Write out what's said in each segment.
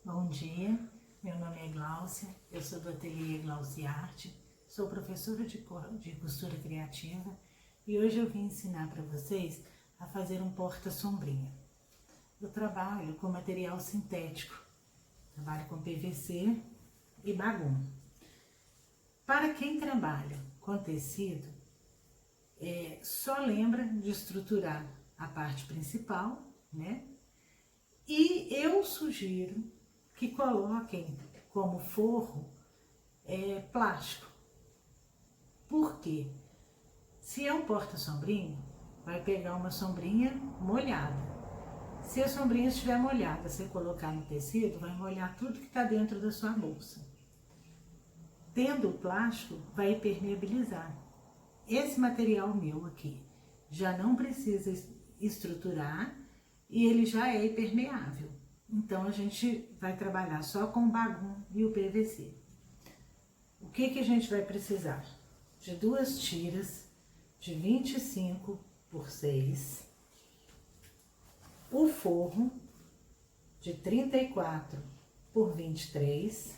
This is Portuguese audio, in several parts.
Bom dia, meu nome é Gláucia, eu sou do ateliê Gláucia Arte, sou professora de costura criativa e hoje eu vim ensinar para vocês a fazer um porta-sombrinha. Eu trabalho com material sintético, trabalho com PVC e bagum. Para quem trabalha com tecido, só lembra de estruturar a parte principal, né? E eu sugiro que coloquem como forro plástico. Por quê? Se é um porta-sombrinho, vai pegar uma sombrinha molhada. Se a sombrinha estiver molhada, você colocar no tecido, vai molhar tudo que está dentro da sua bolsa. Tendo o plástico, vai impermeabilizar. Esse material meu aqui já não precisa estruturar e ele já é impermeável. Então, a gente vai trabalhar só com o bagum e o PVC. O que a gente vai precisar? De 2 tiras de 25 por 6, o forro de 34 por 23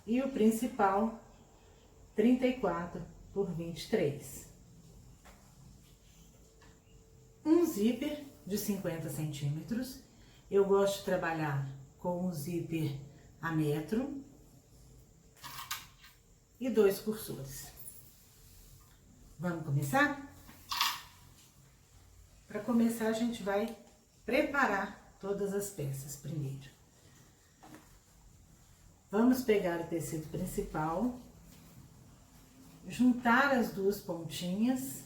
e o principal 34 por 23. Um zíper de 50 centímetros. Eu gosto de trabalhar com um zíper a metro e 2 cursores. Vamos começar? Para começar, a gente vai preparar todas as peças primeiro. Vamos pegar o tecido principal, juntar as 2 pontinhas.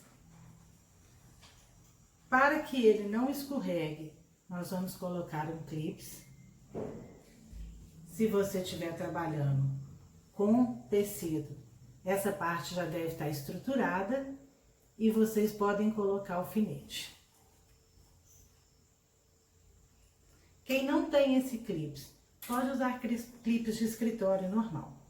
Para que ele não escorregue, nós vamos colocar um clips. Se você estiver trabalhando com tecido, essa parte já deve estar estruturada e vocês podem colocar alfinete. Quem não tem esse clips, pode usar clips de escritório normal.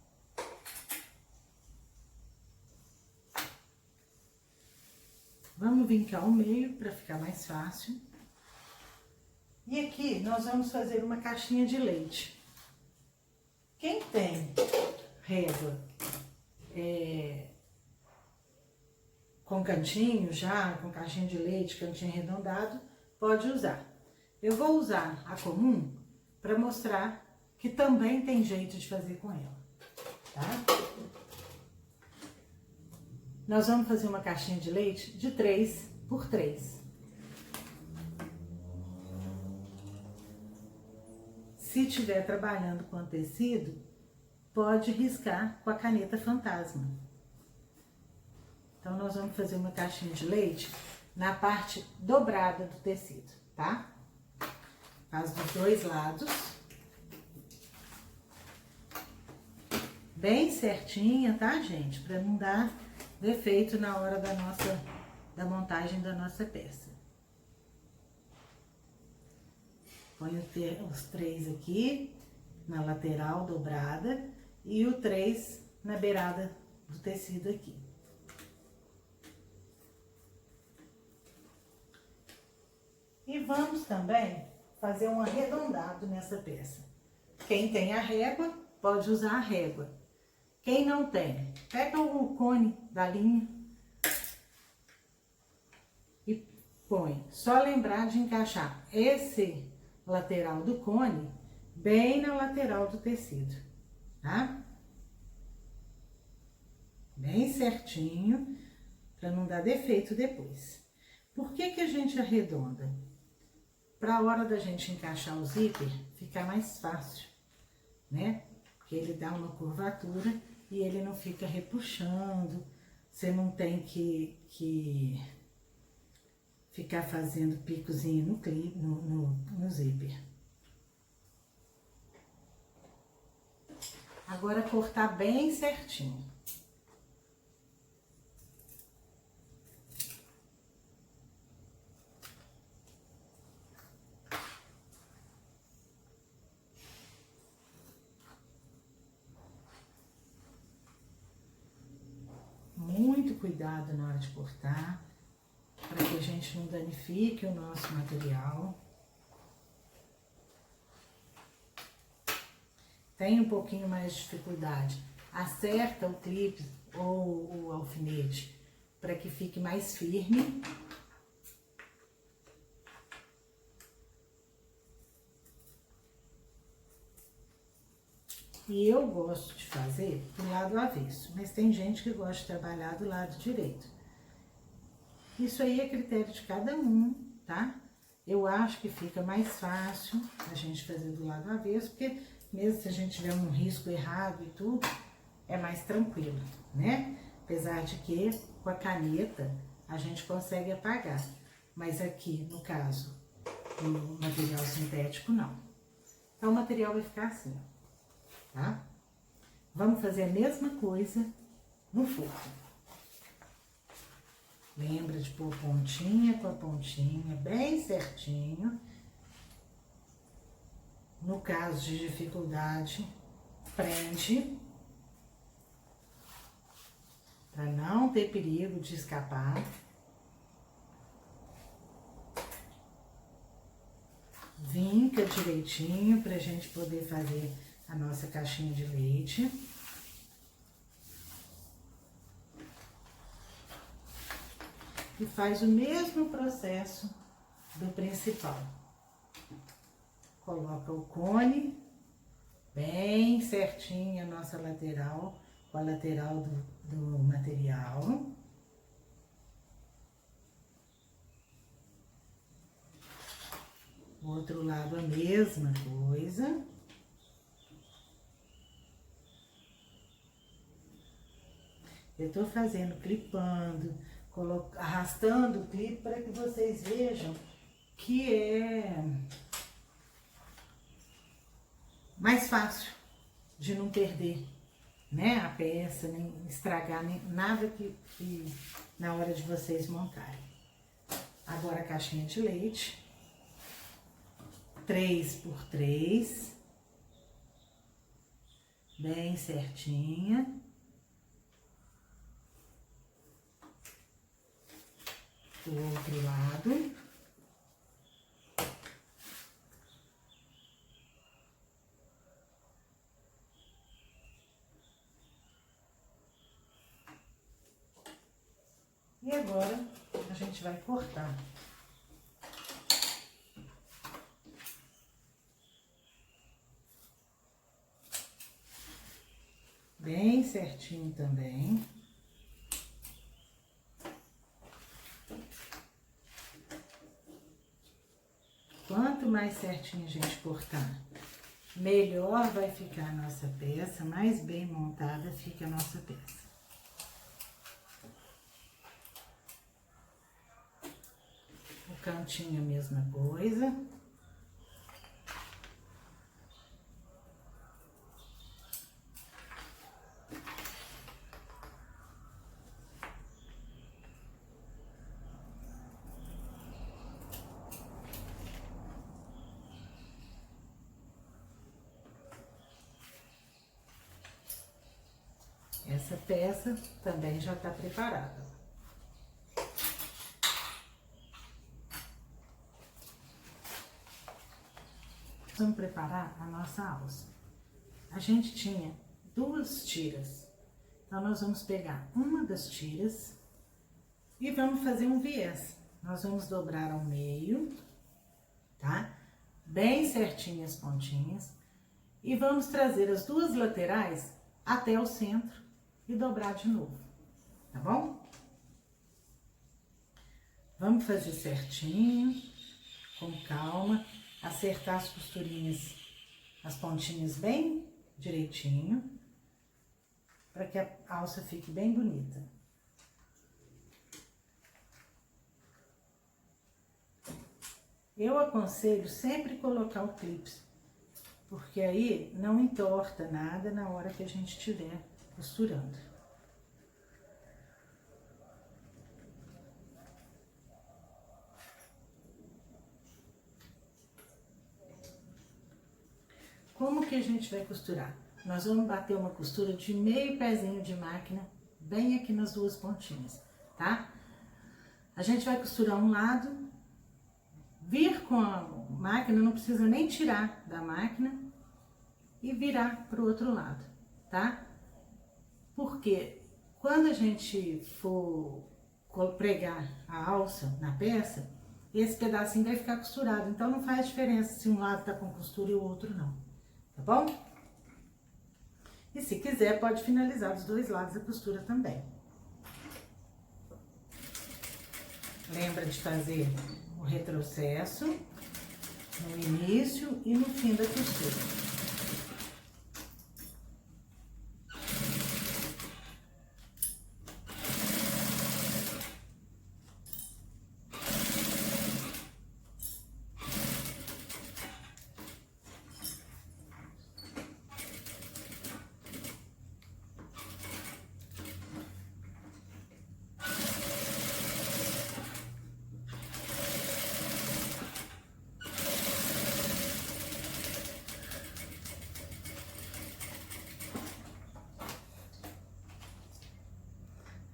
Vamos vincar o meio para ficar mais fácil. E aqui nós vamos fazer uma caixinha de leite. Quem tem régua com cantinho já, com caixinha de leite, cantinho arredondado, pode usar. Eu vou usar a comum para mostrar que também tem jeito de fazer com ela, tá? Nós vamos fazer uma caixinha de leite de 3 por 3. Se estiver trabalhando com tecido, pode riscar com a caneta fantasma. Então, nós vamos fazer uma caixinha de leite na parte dobrada do tecido, tá? Faz dos 2 lados. Bem certinha, tá, gente? Para não dar defeito na hora da montagem da nossa peça. Põe os 3 aqui na lateral dobrada e o 3 na beirada do tecido aqui. E vamos também fazer um arredondado nessa peça. Quem tem a régua, pode usar a régua. Quem não tem, pega o cone da linha e põe. Só lembrar de encaixar esse lateral do cone bem na lateral do tecido, tá? Bem certinho, para não dar defeito depois. Por que a gente arredonda? Para a hora da gente encaixar o zíper, ficar mais fácil, né? Porque ele dá uma curvatura e ele não fica repuxando, você não tem que ficar fazendo picozinho no zíper. Agora, cortar bem certinho. Muito cuidado na hora de cortar, para que a gente não danifique o nosso material. tem um pouquinho mais de dificuldade, acerta o clipe ou o alfinete para que fique mais firme. E eu gosto de fazer do lado avesso, mas tem gente que gosta de trabalhar do lado direito. Isso aí é critério de cada um, tá? Eu acho que fica mais fácil a gente fazer do lado avesso, porque mesmo se a gente tiver um risco errado e tudo, é mais tranquilo, né? Apesar de que com a caneta a gente consegue apagar, mas aqui no caso do material sintético não. Então o material vai ficar assim, ó. Tá? Vamos fazer a mesma coisa no forro. Lembra de pôr pontinha com a pontinha, bem certinho. No caso de dificuldade, prende. Para não ter perigo de escapar. Vinca direitinho pra gente poder fazer a nossa caixinha de leite. E faz o mesmo processo do principal. Coloca o cone bem certinho a nossa lateral, com a lateral do material. O outro lado a mesma coisa. Eu tô fazendo, clipando, arrastando o clipe para que vocês vejam que é mais fácil de não perder, né, a peça, nem estragar nem nada que na hora de vocês montarem. Agora a caixinha de leite, 3 por 3, bem certinha. Do outro lado. E agora a gente vai cortar. Bem certinho também. Quanto mais certinho a gente cortar, melhor vai ficar a nossa peça, mais bem montada fica a nossa peça. O cantinho a mesma coisa. Essa peça também já está preparada. Vamos preparar a nossa alça. A gente tinha 2 tiras. Então, nós vamos pegar uma das tiras e vamos fazer um viés. Nós vamos dobrar ao meio, tá? Bem certinho as pontinhas. E vamos trazer as 2 laterais até o centro e dobrar de novo, tá bom? Vamos fazer certinho, com calma, acertar as costurinhas, as pontinhas bem direitinho, para que a alça fique bem bonita. Eu aconselho sempre colocar o clipe, porque aí não entorta nada na hora que a gente estiver costurando. Como que a gente vai costurar? Nós vamos bater uma costura de meio pezinho de máquina, bem aqui nas 2 pontinhas, tá? A gente vai costurar um lado, vir com a máquina, não precisa nem tirar da máquina, e virar para o outro lado, tá? Porque quando a gente for pregar a alça na peça, esse pedacinho vai ficar costurado, então não faz diferença se um lado tá com costura e o outro não, tá bom? E se quiser, pode finalizar dos dois lados a costura também. Lembra de fazer o retrocesso no início e no fim da costura.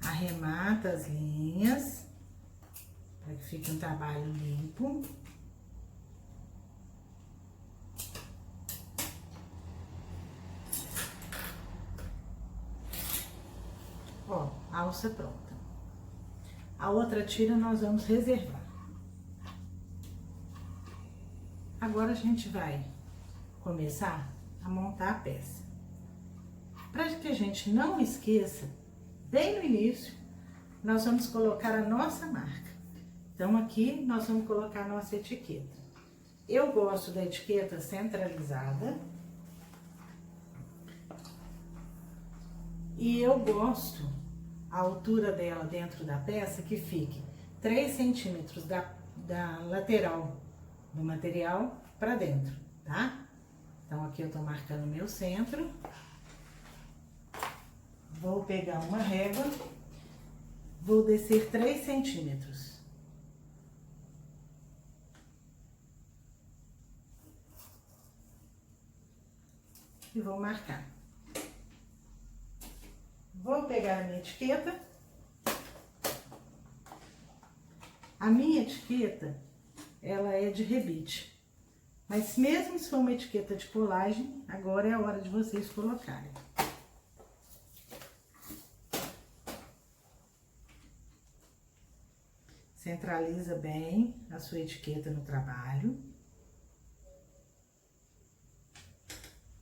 Arremata as linhas, para que fique um trabalho limpo. Ó, a alça pronta. A outra tira nós vamos reservar. Agora a gente vai começar a montar a peça. Para que a gente não esqueça, bem no início, nós vamos colocar a nossa marca. Então, aqui nós vamos colocar a nossa etiqueta. Eu gosto da etiqueta centralizada. E eu gosto a altura dela dentro da peça que fique 3 centímetros da lateral do material para dentro, tá? Então, aqui eu tô marcando meu centro. Vou pegar uma régua, vou descer 3 centímetros. E vou marcar. Vou pegar a minha etiqueta. A minha etiqueta, ela é de rebite. Mas mesmo se for uma etiqueta de colagem, agora é a hora de vocês colocarem. Centraliza bem a sua etiqueta no trabalho.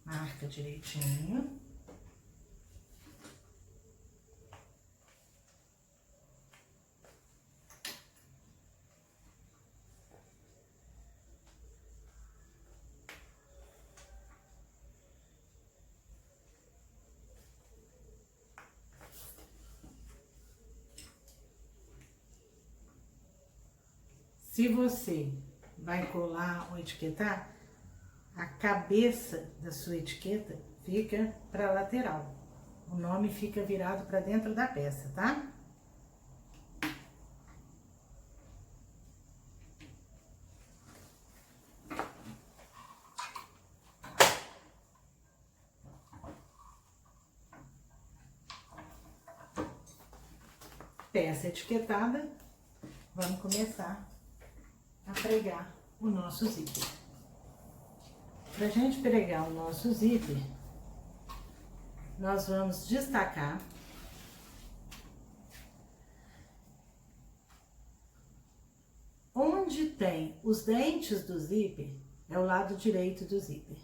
Marca direitinho. Se você vai colar ou etiquetar, a cabeça da sua etiqueta fica para a lateral. O nome fica virado para dentro da peça, tá? Peça etiquetada, vamos começar a pregar o nosso zíper. Pra gente pregar o nosso zíper, nós vamos destacar onde tem os dentes do zíper, é o lado direito do zíper.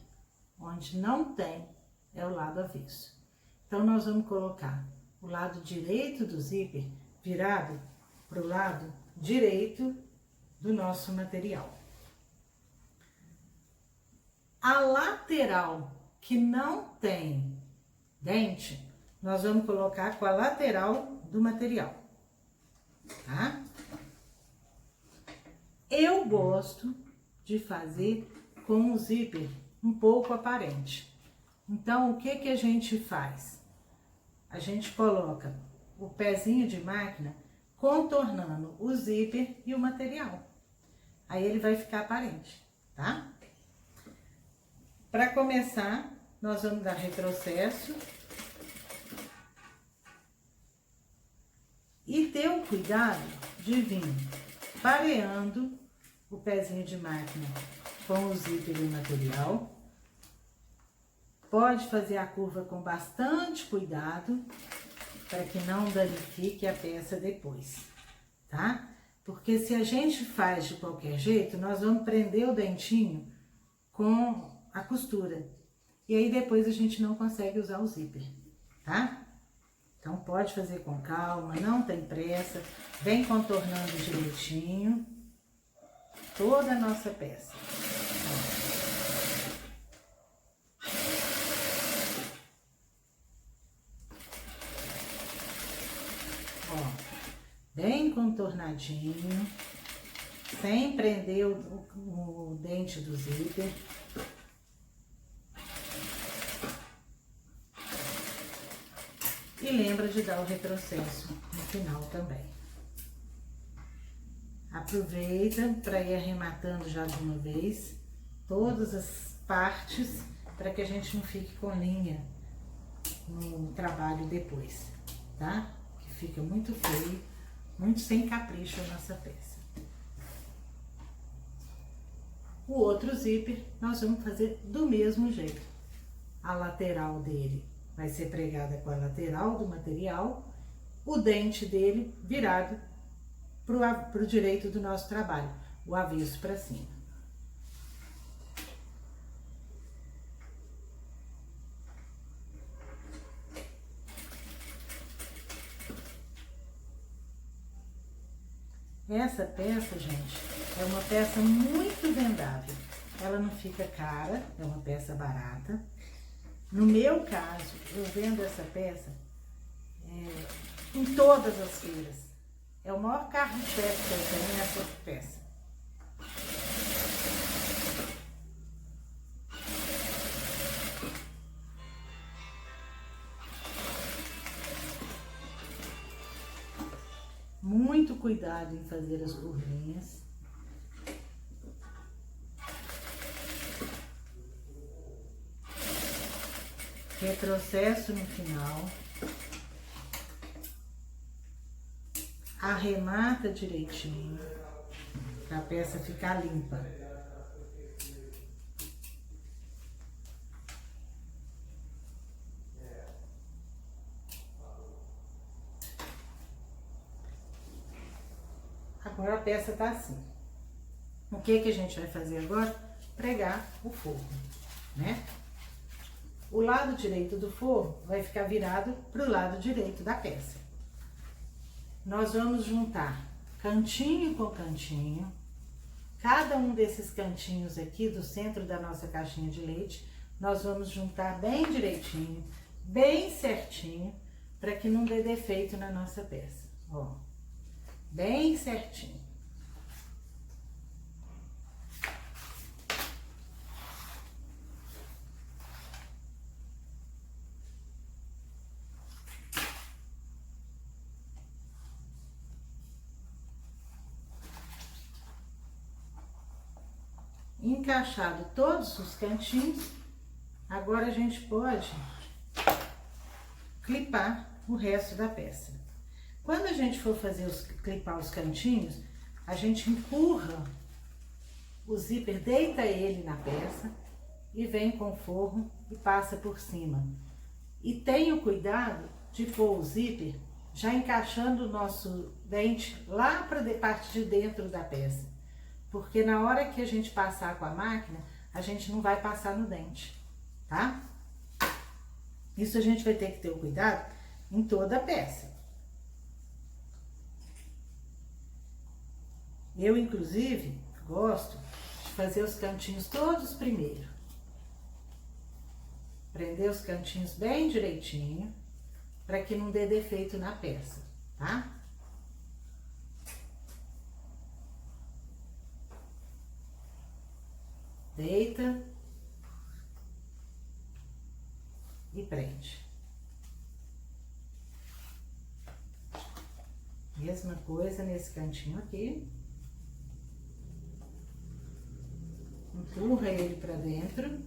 Onde não tem, é o lado avesso. Então, nós vamos colocar o lado direito do zíper virado para o lado direito do nosso material. A lateral que não tem dente, nós vamos colocar com a lateral do material, tá? Eu gosto de fazer com o zíper um pouco aparente. Então, o que que a gente faz? A gente coloca o pezinho de máquina contornando o zíper e o material. Aí ele vai ficar aparente, tá? Para começar, nós vamos dar retrocesso e ter o cuidado de vir pareando o pezinho de máquina com o zíper e o material. Pode fazer a curva com bastante cuidado, para que não danifique a peça depois, tá? Porque se a gente faz de qualquer jeito, nós vamos prender o dentinho com a costura. E aí depois a gente não consegue usar o zíper, tá? Então pode fazer com calma, não tem pressa. Vem contornando direitinho toda a nossa peça. Ó, bem contornadinho, sem prender o dente do zíper. E lembra de dar o retrocesso no final também. Aproveita para ir arrematando já de uma vez todas as partes, para que a gente não fique com linha no trabalho depois, tá? Que fica muito feio, muito sem capricho a nossa peça. O outro zíper nós vamos fazer do mesmo jeito. A lateral dele vai ser pregada com a lateral do material, o dente dele virado para o direito do nosso trabalho, o avesso para cima. Essa peça, gente, é uma peça muito vendável. Ela não fica cara, é uma peça barata. No meu caso, eu vendo essa peça em todas as feiras. É o maior carro-chefe que eu tenho, essa peça. Muito cuidado em fazer as curvinhas. Retrocesso no final. Arremata direitinho, para a peça ficar limpa. Agora a peça tá assim. O que a gente vai fazer agora? Pregar o forro, né? O lado direito do forro vai ficar virado para o lado direito da peça. Nós vamos juntar cantinho com cantinho. Cada um desses cantinhos aqui do centro da nossa caixinha de leite, nós vamos juntar bem direitinho, bem certinho, para que não dê defeito na nossa peça. Ó, bem certinho. Encaixado todos os cantinhos, agora a gente pode clipar o resto da peça. Quando a gente for clipar os cantinhos, a gente empurra o zíper, deita ele na peça e vem com o forro e passa por cima. E tenha o cuidado de pôr o zíper já encaixando o nosso dente lá para a parte de dentro da peça. Porque na hora que a gente passar com a máquina, a gente não vai passar no dente, tá? Isso a gente vai ter que ter o cuidado em toda a peça. Eu, inclusive, gosto de fazer os cantinhos todos primeiro. Prender os cantinhos bem direitinho, para que não dê defeito na peça, tá? Deita e prende. Mesma coisa nesse cantinho aqui. Empurra ele para dentro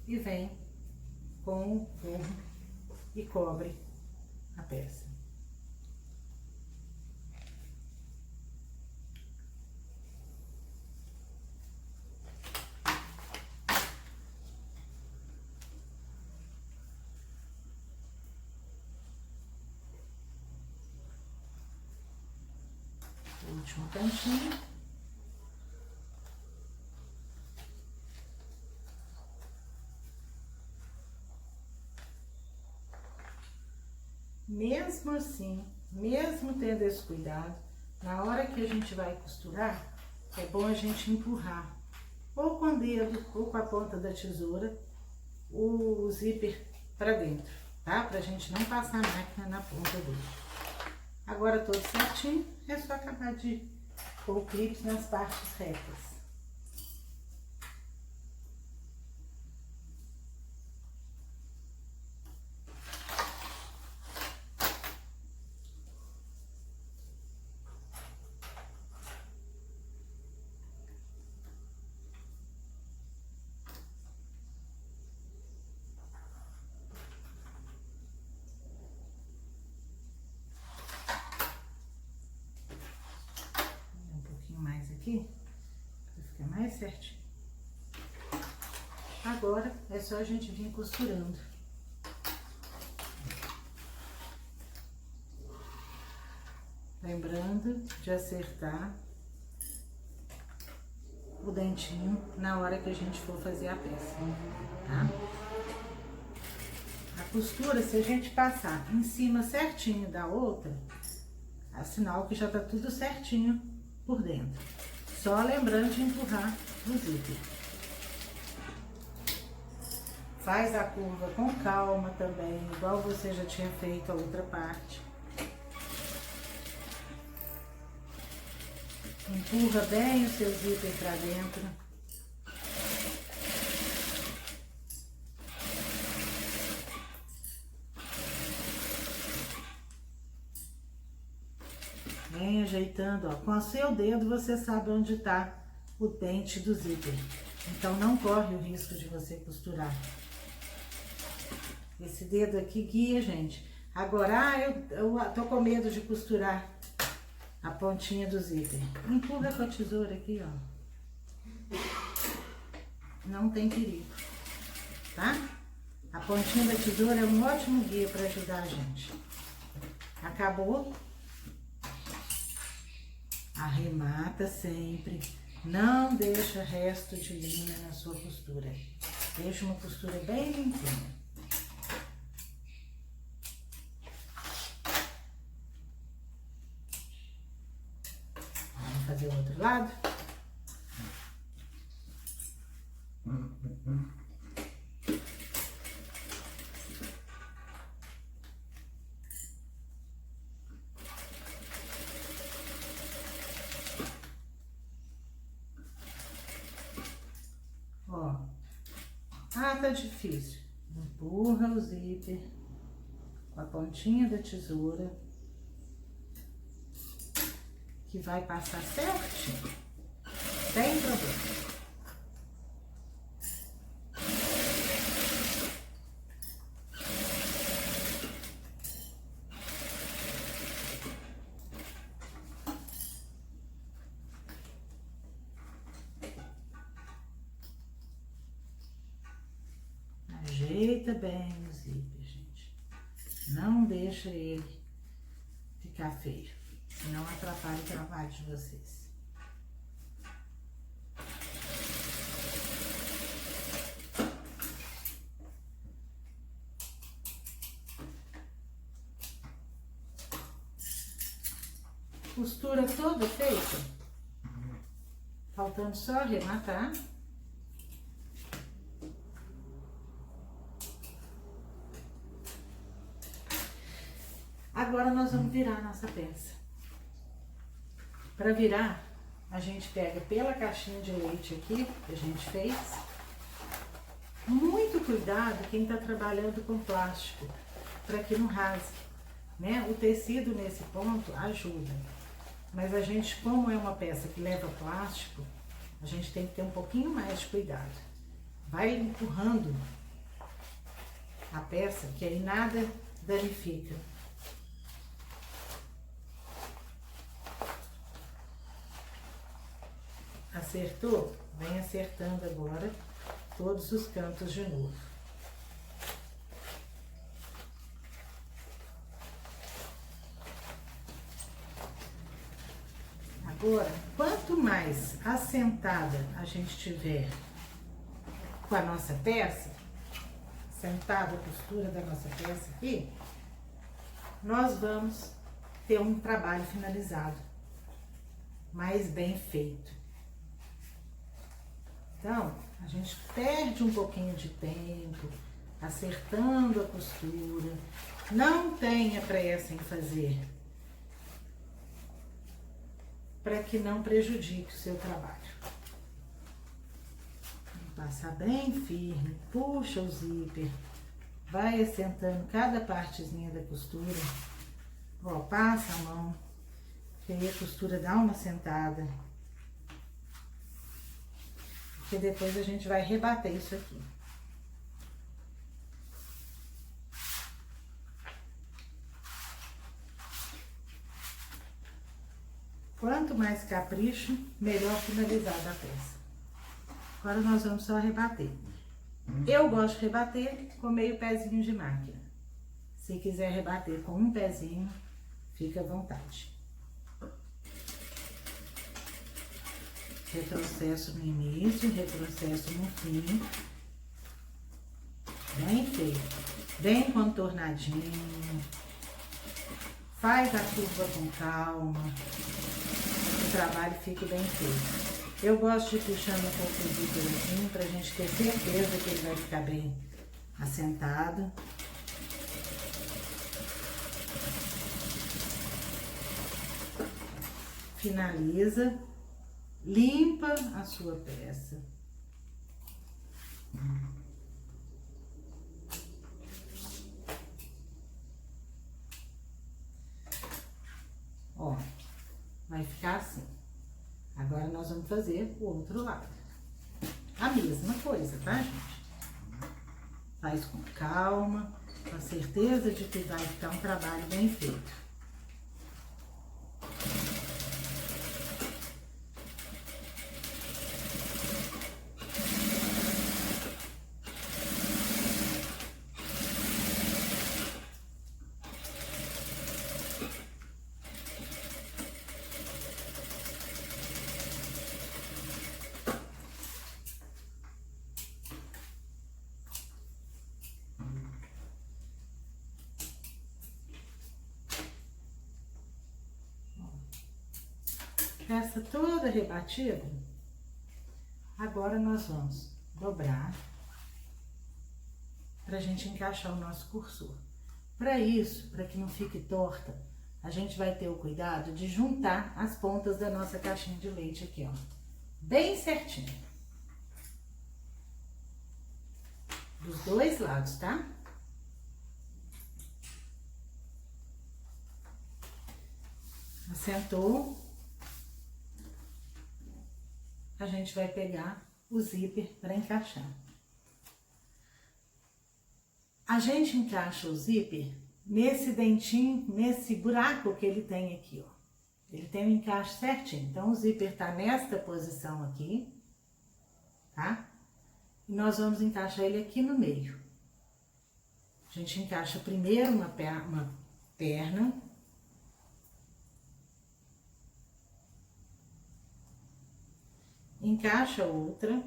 e vem com o forro e cobre a peça. último cantinho. Mesmo assim, mesmo tendo esse cuidado, na hora que a gente vai costurar, é bom a gente empurrar, ou com o dedo, ou com a ponta da tesoura, o zíper para dentro, tá? Pra gente não passar a máquina na ponta dele. Agora todo certinho, é só acabar de pôr o clipe nas partes retas. Aqui, para ficar mais certinho. Agora é só a gente vir costurando. Lembrando de acertar o dentinho na hora que a gente for fazer a peça, tá? A costura, se a gente passar em cima certinho da outra, é sinal que já tá tudo certinho por dentro. Só lembrando de empurrar o zíper. Faz a curva com calma também, igual você já tinha feito a outra parte. Empurra bem o seu zíper para dentro. Vem ajeitando, ó. Com o seu dedo você sabe onde está o dente do zíper. Então não corre o risco de você costurar. Esse dedo aqui guia, gente. Agora, eu tô com medo de costurar a pontinha do zíper. Empurra com a tesoura aqui, ó. Não tem perigo, tá? A pontinha da tesoura é um ótimo guia para ajudar a gente. Acabou? Arremata sempre, não deixa resto de linha na sua costura. Deixa uma costura bem limpinha. Vamos fazer o outro lado? Tá difícil. Empurra o zíper com a pontinha da tesoura, que vai passar certinho, sem problema. Ajeita bem o zíper, gente. Não deixa ele ficar feio, senão atrapalha o trabalho de vocês. Costura toda feita, faltando só arrematar. Agora nós vamos virar a nossa peça. Para virar, a gente pega pela caixinha de leite aqui, que a gente fez. Muito cuidado quem está trabalhando com plástico, para que não rasgue, né? O tecido nesse ponto ajuda. Mas a gente, como é uma peça que leva plástico, a gente tem que ter um pouquinho mais de cuidado. Vai empurrando a peça, que aí nada danifica. Acertou? Vem acertando agora todos os cantos de novo. A Agora, quanto mais assentada a gente tiver com a nossa peça, sentada a costura da nossa peça aqui, nós vamos ter um trabalho finalizado, mais bem feito. Então, a gente perde um pouquinho de tempo acertando a costura. Não tenha pressa em fazer, para que não prejudique o seu trabalho. Passar bem firme, puxa o zíper, vai assentando cada partezinha da costura. Ó, passa a mão, que aí a costura dá uma sentada. Porque depois a gente vai rebater isso aqui. Quanto mais capricho, melhor finalizada a peça. Agora nós vamos só rebater. Eu gosto de rebater com meio pezinho de máquina. Se quiser rebater com um pezinho, fica à vontade. Retrocesso no início, retrocesso no fim. Bem feito. Bem contornadinho. Faz a curva com calma. O trabalho fique bem feito. Eu gosto de puxando um pouco o zíper assim, pra gente ter certeza que ele vai ficar bem assentado. Finaliza, limpa a sua peça. Ó, vai ficar assim. Agora nós vamos fazer o outro lado. A mesma coisa, tá, gente? Faz com calma, com a certeza de que vai ficar um trabalho bem feito. Peça toda rebatida, agora nós vamos dobrar para a gente encaixar o nosso cursor. Para isso, para que não fique torta, a gente vai ter o cuidado de juntar as pontas da nossa caixinha de leite aqui, ó, bem certinho. Dos dois lados, tá? Assentou. A gente vai pegar o zíper para encaixar. A gente encaixa o zíper nesse dentinho, nesse buraco que ele tem aqui, ó. Ele tem um encaixe certinho. Então, o zíper tá nesta posição aqui, tá? E nós vamos encaixar ele aqui no meio. A gente encaixa primeiro uma perna. Encaixa outra,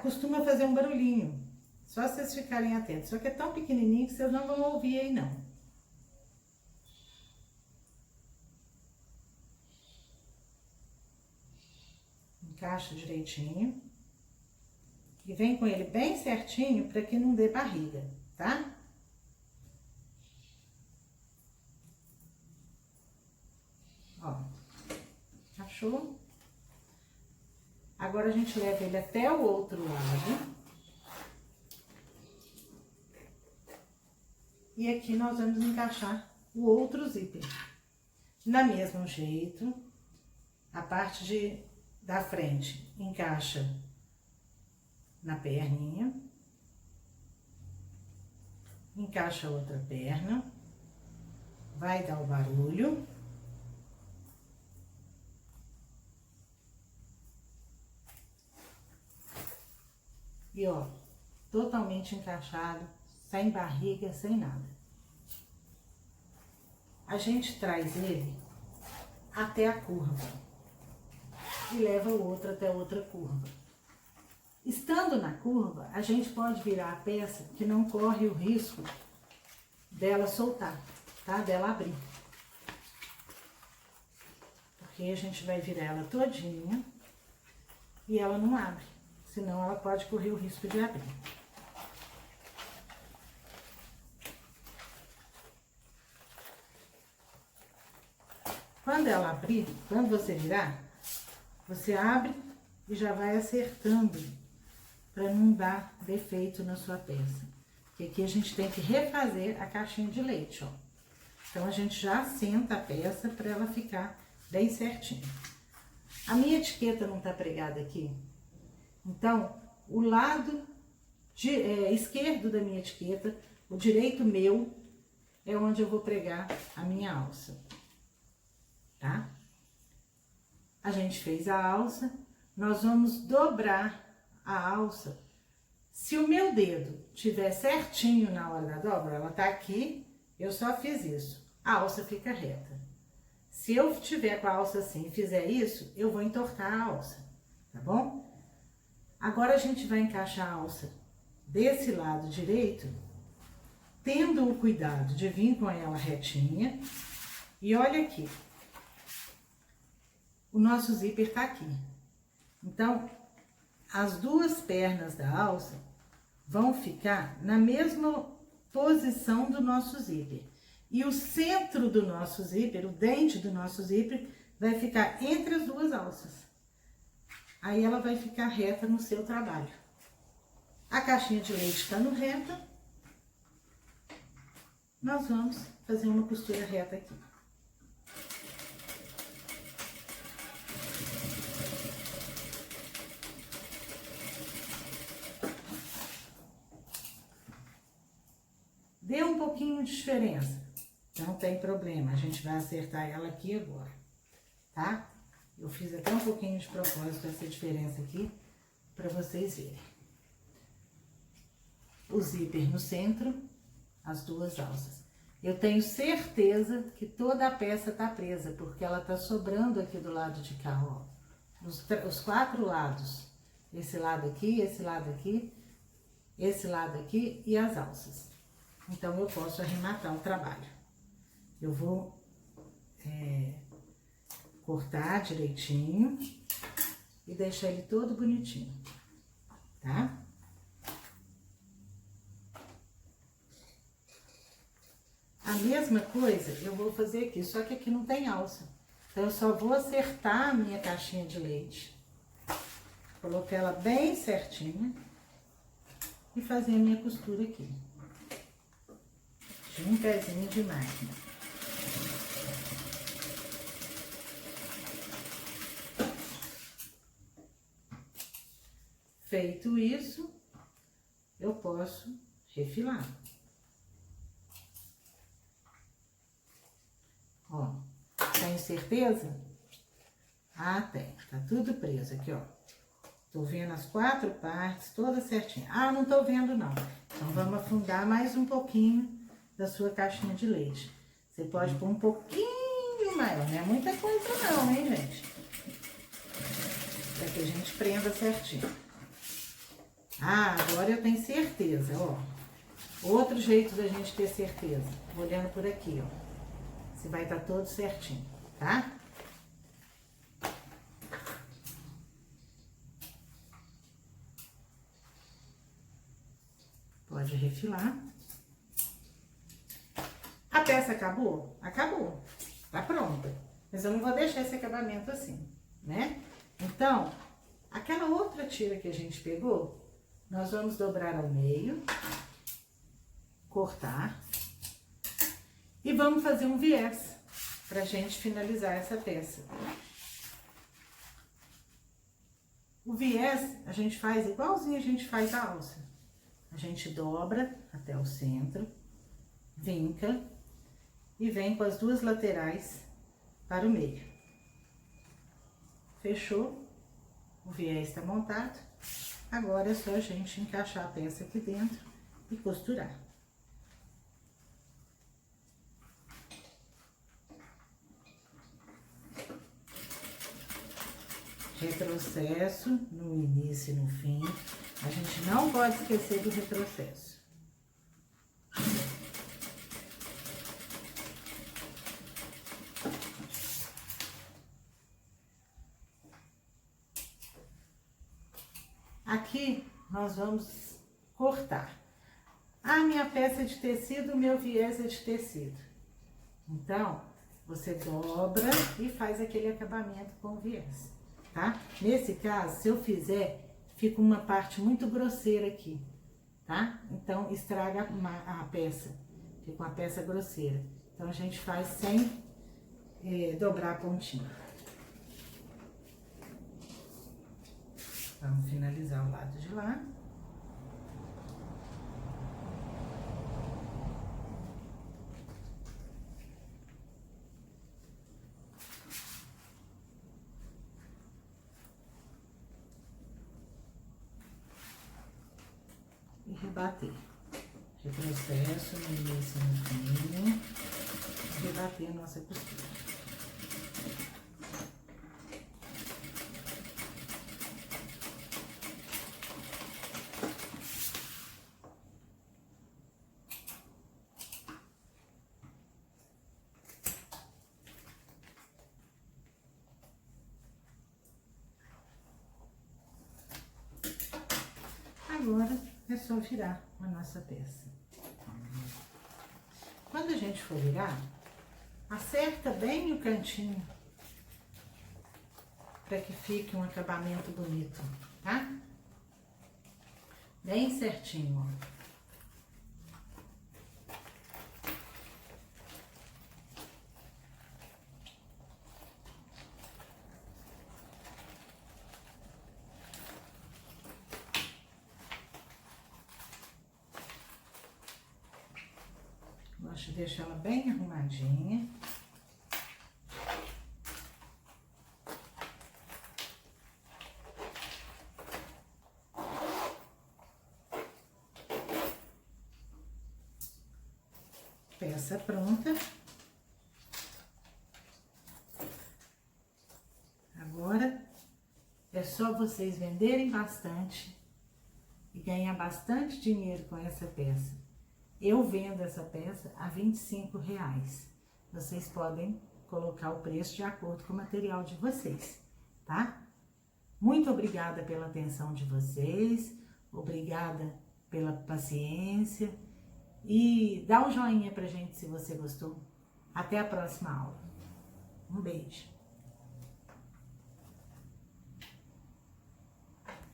costuma fazer um barulhinho, só vocês ficarem atentos, só que é tão pequenininho que vocês não vão ouvir aí não. Encaixa direitinho e vem com ele bem certinho para que não dê barriga, tá? Ó, encaixou. Agora, a gente leva ele até o outro lado. E aqui nós vamos encaixar o outro zíper. Da mesmo jeito, a parte da frente encaixa na perninha. Encaixa a outra perna. Vai dar o barulho. E ó, totalmente encaixado, sem barriga, sem nada. A gente traz ele até a curva e leva o outro até outra curva. Estando na curva, a gente pode virar a peça que não corre o risco dela soltar, tá? Dela abrir. Porque a gente vai virar ela todinha e ela não abre, senão ela pode correr o risco de abrir. Quando ela abrir, quando você virar, você abre e já vai acertando para não dar defeito na sua peça. Porque aqui a gente tem que refazer a caixinha de leite, ó. Então, a gente já assenta a peça para ela ficar bem certinho. A minha etiqueta não tá pregada aqui. Então, o lado esquerdo da minha etiqueta, o direito meu, é onde eu vou pregar a minha alça. Tá? A gente fez a alça, nós vamos dobrar a alça. Se o meu dedo tiver certinho na hora da dobra, ela tá aqui, eu só fiz isso, a alça fica reta. Se eu tiver com a alça assim e fizer isso, eu vou entortar a alça, tá bom? Agora a gente vai encaixar a alça desse lado direito, tendo o cuidado de vir com ela retinha. E olha aqui. O nosso zíper tá aqui. Então, as duas pernas da alça vão ficar na mesma posição do nosso zíper. E o centro do nosso zíper, o dente do nosso zíper, vai ficar entre as duas alças. Aí ela vai ficar reta no seu trabalho. A caixinha de leite estando reta, nós vamos fazer uma costura reta aqui. Deu um pouquinho de diferença, não tem problema, a gente vai acertar ela aqui agora, tá? Eu fiz até um pouquinho de propósito essa diferença aqui, para vocês verem. O zíper no centro, as duas alças. Eu tenho certeza que toda a peça tá presa, porque ela tá sobrando aqui do lado de cá, ó. Os 4 lados. Esse lado aqui, esse lado aqui, esse lado aqui e as alças. Então, eu posso arrematar o trabalho. Eu vou cortar direitinho e deixar ele todo bonitinho, tá? A mesma coisa eu vou fazer aqui, só que aqui não tem alça. Então, eu só vou acertar a minha caixinha de leite, colocar ela bem certinha e fazer a minha costura aqui. De um pezinho de máquina. Feito isso, eu posso refilar. Ó, tenho certeza? Ah, tem. Tá tudo preso aqui, ó. Tô vendo as 4 partes, todas certinhas. Ah, não tô vendo, não. Então, vamos afundar mais um pouquinho da sua caixinha de leite. Você pode pôr um pouquinho maior, não é muita coisa não, hein, gente? Para que a gente prenda certinho. Ah, agora eu tenho certeza, ó. Outro jeito da gente ter certeza, olhando por aqui, ó. Se vai estar todo certinho, tá? Pode refilar. A peça acabou? Acabou. Tá pronta. Mas eu não vou deixar esse acabamento assim, né? Então, aquela outra tira que a gente pegou, nós vamos dobrar ao meio, cortar e vamos fazer um viés pra gente finalizar essa peça. O viés a gente faz igualzinho a gente faz a alça. A gente dobra até o centro, vinca e vem com as duas laterais para o meio. Fechou? O viés está montado. Agora é só a gente encaixar a peça aqui dentro e costurar. retrocesso no início e no fim. A gente não pode esquecer do retrocesso. Aqui nós vamos cortar. A minha peça é de tecido, o meu viés é de tecido. Então, você dobra e faz aquele acabamento com o viés, tá? Nesse caso, se eu fizer, fica uma parte muito grosseira aqui, tá? Então, estraga a peça, fica uma peça grosseira. Então, a gente faz sem dobrar a pontinha. Vamos finalizar o lado de lá. E rebater. Retrocesso no início e no fim. Rebater a nossa costura. Agora é só virar a nossa peça. Quando a gente for virar, acerta bem o cantinho para que fique um acabamento bonito, tá? Bem certinho, ó. Gosto de deixar ela bem arrumadinha. Peça pronta. Agora é só vocês venderem bastante e ganhar bastante dinheiro com essa peça. Eu vendo essa peça a R$25. Vocês podem colocar o preço de acordo com o material de vocês, tá? Muito obrigada pela atenção de vocês, obrigada pela paciência e dá um joinha pra gente se você gostou. Até a próxima aula. Um beijo.